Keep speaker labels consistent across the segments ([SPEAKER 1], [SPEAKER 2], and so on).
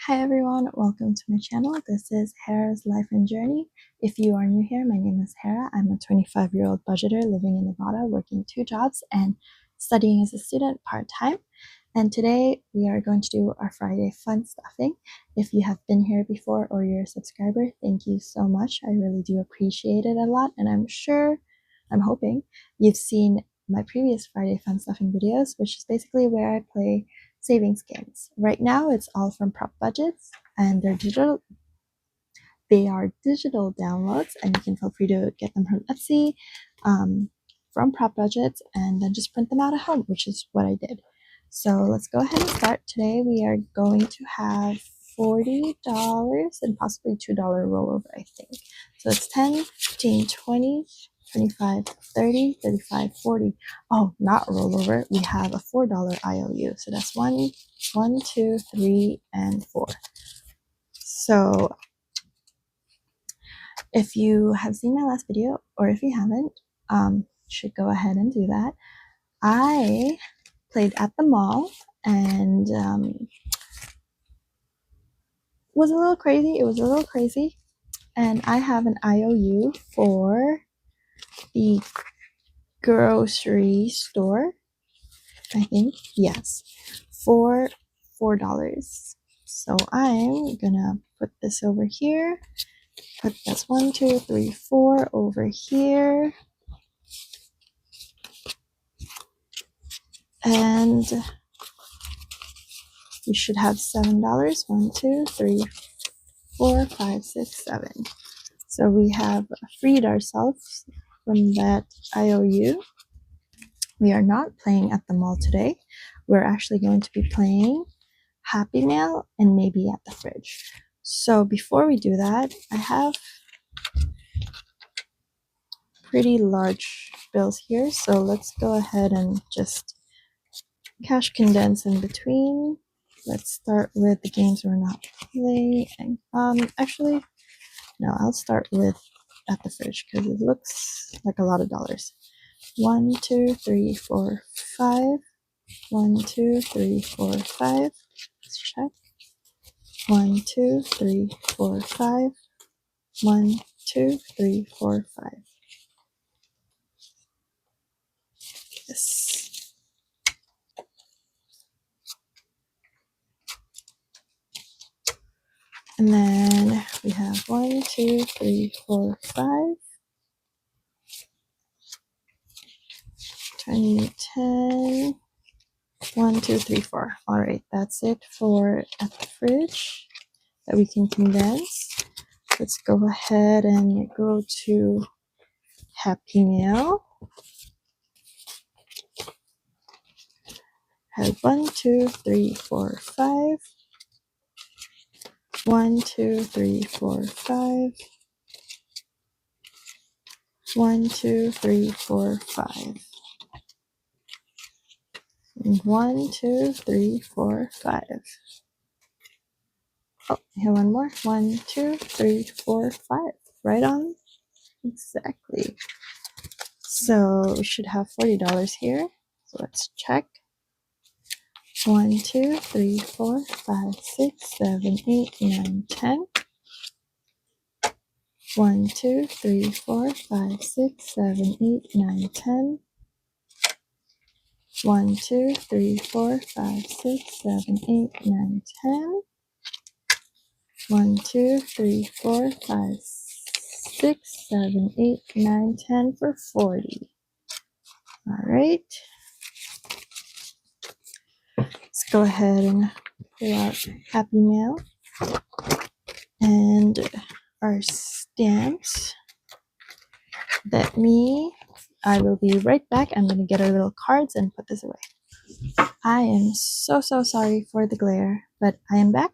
[SPEAKER 1] Hi everyone, welcome to my channel. This is Hera's Life and Journey. If you are new here, my name is Hera. I'm a 25-year-old budgeter living in Nevada, working 2 jobs and studying as a student part-time. And today we are going to do our Friday fun stuffing. If you have been here before or you're a subscriber, thank you so much. I really do appreciate it a lot, and I'm hoping you've seen my previous Friday fun stuffing videos, which is basically where I play savings games. Right now it's all from PropBudgets, and they are digital downloads, and you can feel free to get them from Etsy, from PropBudgets, and then just print them out at home, which is what I did. So let's go ahead and start. Today we are going to have $40 and possibly $2 rollover, I think. So it's 10, 15, 20, 25, 30, 35, 40. Oh, not rollover. We have a $4 IOU. So that's 1, 2, 3, and 4. So if you have seen my last video, or if you haven't, should go ahead and do that. I played at the mall and was a little crazy. It was a little crazy. And I have an IOU for the grocery store, I think. Yes, for $4. So I'm gonna put this over here. Put that's 1, 2, 3, 4 over here. And we should have $7. 1, 2, 3, 4, 5, 6, 7. So we have freed ourselves from that IOU. We are not playing at the mall today. We're actually going to be playing Happy Meal and maybe at the fridge. So before we do that, I have pretty large bills here. So let's go ahead and just cash condense in between. Let's start with the games we're not playing. Actually, no, I'll start with at the fridge because it looks like a lot of dollars. 1, 2, 3, 4, 5. 1, 2, 3, 4, 5. Let's check. 1, 2, 3, 4, 5. 1, 2, 3, 4, 5. Yes. And then we have 1, 2, 3, 4, 5. 20, 10. 1, 2, 3, 4. All right, that's it for at the fridge that we can condense. Let's go ahead and go to Happy Meal. Have 1, 2, 3, 4, 5. 1, 2, 3, 4, 5. 1, 2, 3, 4, 5. 1, 2, 3, 4, 5. Oh, here one more. 1, 2, 3, 4, 5. Right on. Exactly. So we should have $40 here. So let's check. 1, 2, 3, 4, 5, 6, 7, 8, 9, 10. 1, 2, 3, 4, 5, 6, 7, 8, 9, 10. 1, 2, 3, 4, 5, 6, 7, 8, 9, 10. 1, 2, 3, 4, 5, 6, 7, 8, 9, 10 for 40. All right. Let's go ahead and pull out Happy Meal and our stamps. I will be right back. I'm going to get our little cards and put this away. I am so sorry for the glare, but I am back.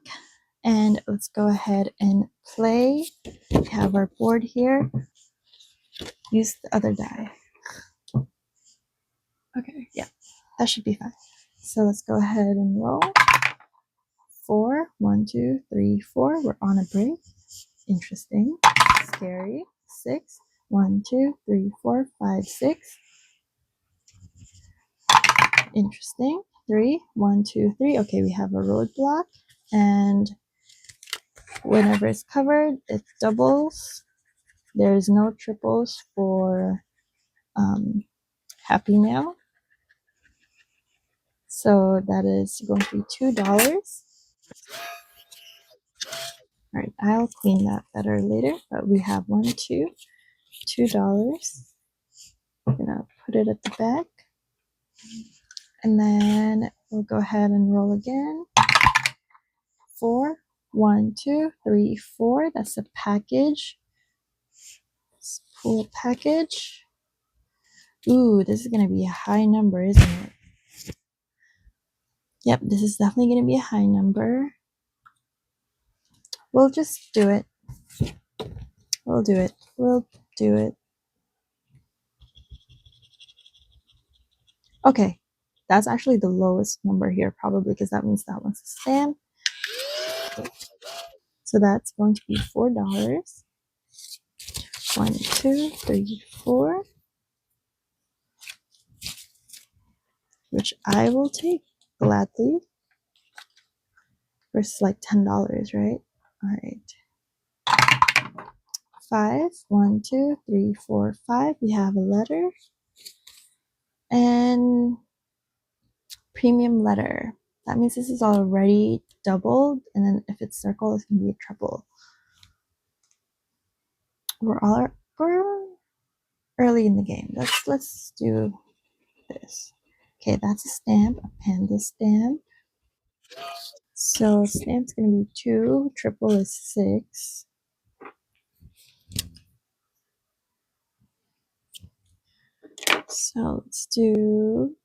[SPEAKER 1] And let's go ahead and play. We have our board here. Use the other die. Okay, yeah, that should be fine. So let's go ahead and roll. 4, 1, 2, 3, 4. We're on a break. Interesting. Scary. 6, 1, 2, 3, 4, 5, 6. Interesting. 3, 1, 2, 3. Okay, we have a roadblock. And whenever it's covered, it doubles. There is no triples for Happy Mail. So that is going to be $2. All right, I'll clean that better later, but we have $2. I'm gonna put it at the back, and then we'll go ahead and roll again. 4, 1, 2, 3, 4. That's a package. Let's pull a package. Ooh, this is gonna be a high number, isn't it? Yep, this is definitely gonna be a high number. We'll just do it. We'll do it. We'll do it. Okay, that's actually the lowest number here, probably because that means that one's a stamp. So that's going to be $4. 1, 2, 3, 4, which I will take gladly. Versus like $10, right? All right. 5, 1, 2, 3, 4, 5. We have a letter and premium letter. That means this is already doubled, and then if it's circle, it's gonna be a triple. We're early in the game. Let's do this. Okay, that's a stamp, a panda stamp. So stamp's gonna be 2, triple is 6. So let's do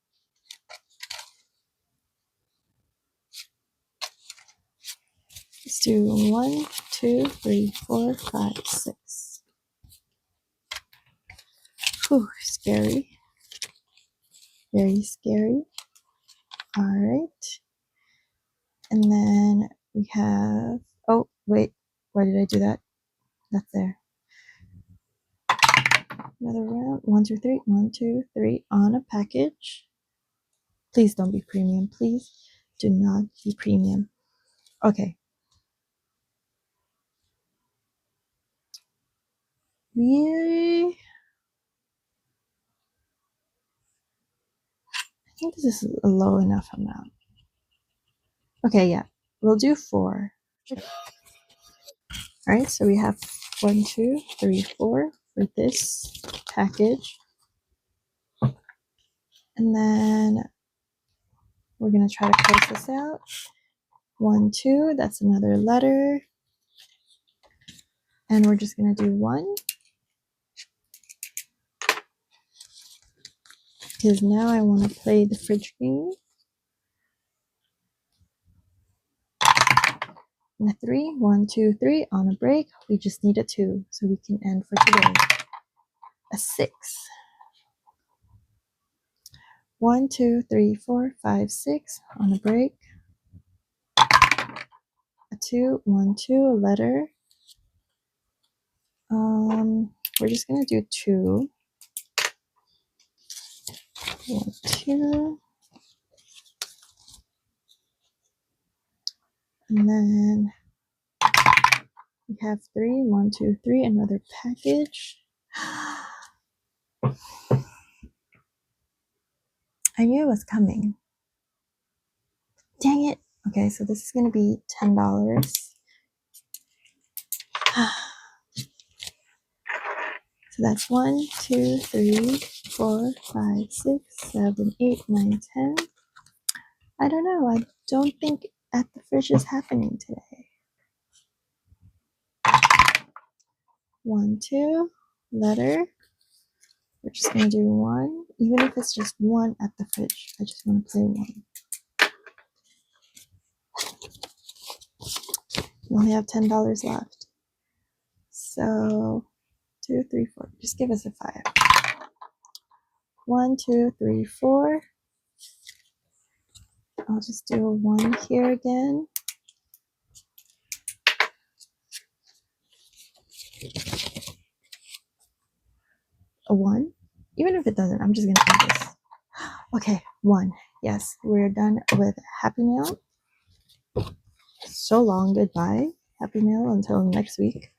[SPEAKER 1] 1, 2, 3, 4, 5, 6. Whew, scary. Very scary. All right. And then we have, oh, wait, why did I do that? That's there. Another round. 1, 2, 3. 1, 2, 3 on a package. Please don't be premium. Please do not be premium. Okay. Really? I think this is a low enough amount. Okay, yeah. We'll do 4. All right, so we have 1, 2, 3, 4 for this package. And then we're going to try to close this out. 1, 2, that's another letter. And we're just going to do 1. Because now I want to play the fridge game. And a 3, 1, 2, 3 on a break. We just need a 2 so we can end for today. A 6. 1, 2, 3, 4, 5, 6 on a break. A 2, 1, 2, a letter. We're just gonna do 2. 1, 2. And then we have 3, 1, 2, 3, another package. I knew it was coming. Dang it. Okay, so this is going to be $10. So that's 1, 2, 3, 4, 5, 6, 7, 8, 9, 10. I don't know. I don't think at the fridge is happening today. 1, 2, letter. We're just going to do 1. Even if it's just 1 at the fridge. I just want to play 1. We only have $10 left. So 2, 3, 4. Just give us a 5. 1, 2, 3, 4. I'll just do a 1 here again. A 1. Even if it doesn't, I'm just going to do this. Okay, 1. Yes, we're done with Happy Meal. So long, goodbye. Happy Meal until next week.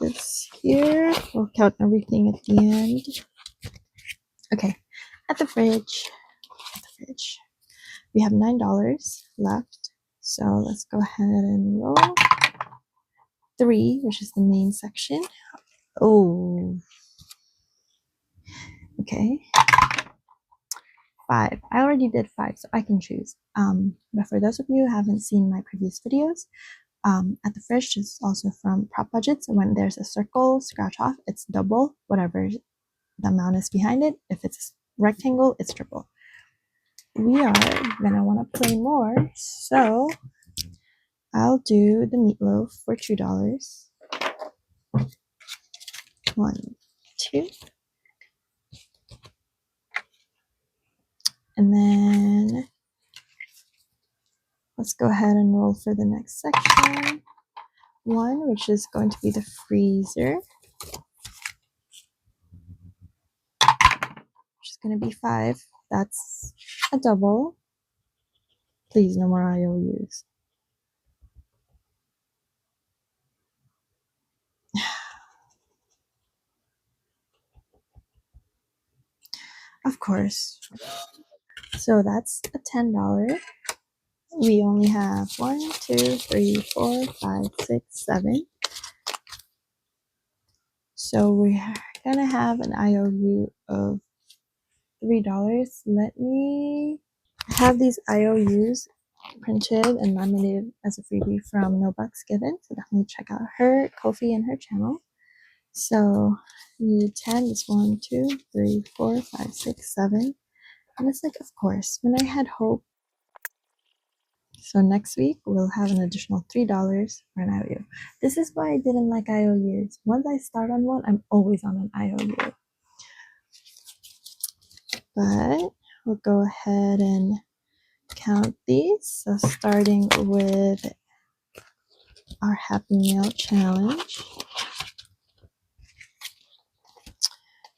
[SPEAKER 1] This here, we'll count everything at the end. Okay, at the fridge, we have $9 left. So let's go ahead and roll 3, which is the main section. Oh, okay. 5. I already did 5, so I can choose. But for those of you who haven't seen my previous videos, at the fridge is also from PropBudgets. When there's a circle scratch off, it's double whatever the amount is behind it. If it's rectangle, it's triple. We are gonna want to play more, so I'll do the meatloaf for $2. 1, 2, and then let's go ahead and roll for the next section. 1, which is going to be the freezer, which is going to be 5. That's a double. Please, no more IOUs. Of course. So that's a $10. We only have 1, 2, 3, 4, 5, 6, 7. So we're gonna have an IOU of $3. Let me have these IOUs printed and laminated as a freebie from No Bucks Given. So definitely check out her Ko-fi and her channel. So you 10 is 1, 2, 3, 4, 5, 6, 7. And it's like, of course, when I had hope. So next week we'll have an additional $3 for an IOU. This is why I didn't like IOUs. Once I start on one, I'm always on an IOU. But we'll go ahead and count these. So starting with our Happy Meal challenge.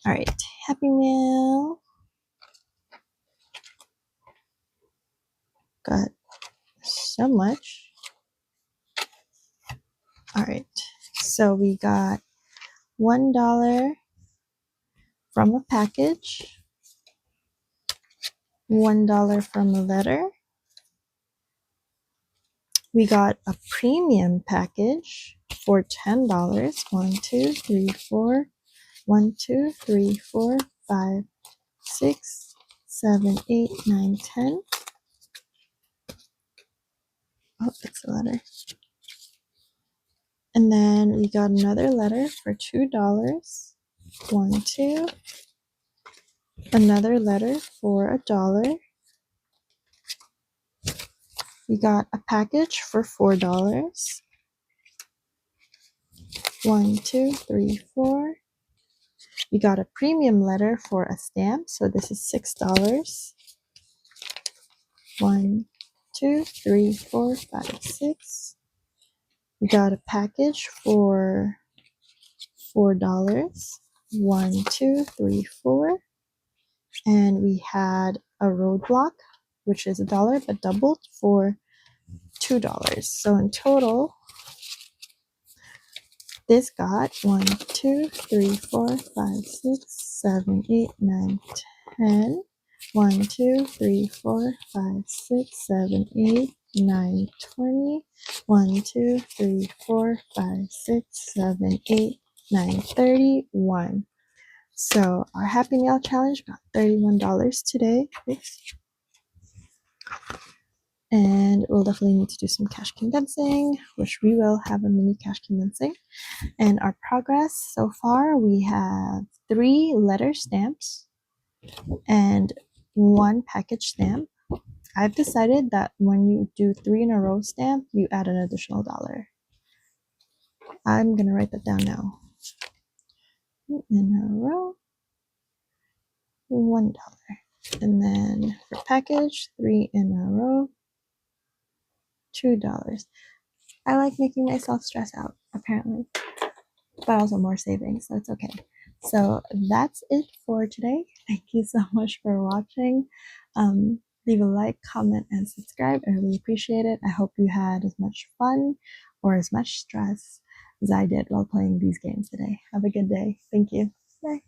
[SPEAKER 1] All right, Happy Meal. Got so much. All right, so we got $1 from a package, $1 from a letter. We got a premium package for $10. 1, 2, 3, 4. 1, 2, 3, 4, 5, 6, 7, 8, 9, 10. Oh, it's a letter. And then we got another letter for $2. 1, 2. Another letter for $1. We got a package for $4. 1, 2, 3, 4. We got a premium letter for a stamp, so this is $6. 1, 2, 3, 4, 5, 6. We got a package for $4. 1, 2, 3, 4. And we had a roadblock, which is $1 but doubled for $2. So in total, this got 1, 2, 3, 4, 5, 6, 7, 8, 9, 10. 1, 2, 3, 4, 5, 6, 7, 8, 9, 20. 1, 2, 3, 4, 5, 6, 7, 8, 9, 31. So our Happy Meal challenge got $31 today. Oops. And we'll definitely need to do some cash condensing, which we will have a mini cash condensing. And our progress so far, we have 3 letter stamps and 1 package stamp. I've decided that when you do 3 in a row stamp, you add an additional $1. I'm gonna write that down now. 3 in a row, $1. And then for package, 3 in a row, $2. I like making myself stress out, apparently, but also more savings, so it's okay. So that's it for today. Thank you so much for watching. Leave a like, comment, and subscribe. I really appreciate it. I hope you had as much fun or as much stress as I did while playing these games today. Have a good day. Thank you. Bye.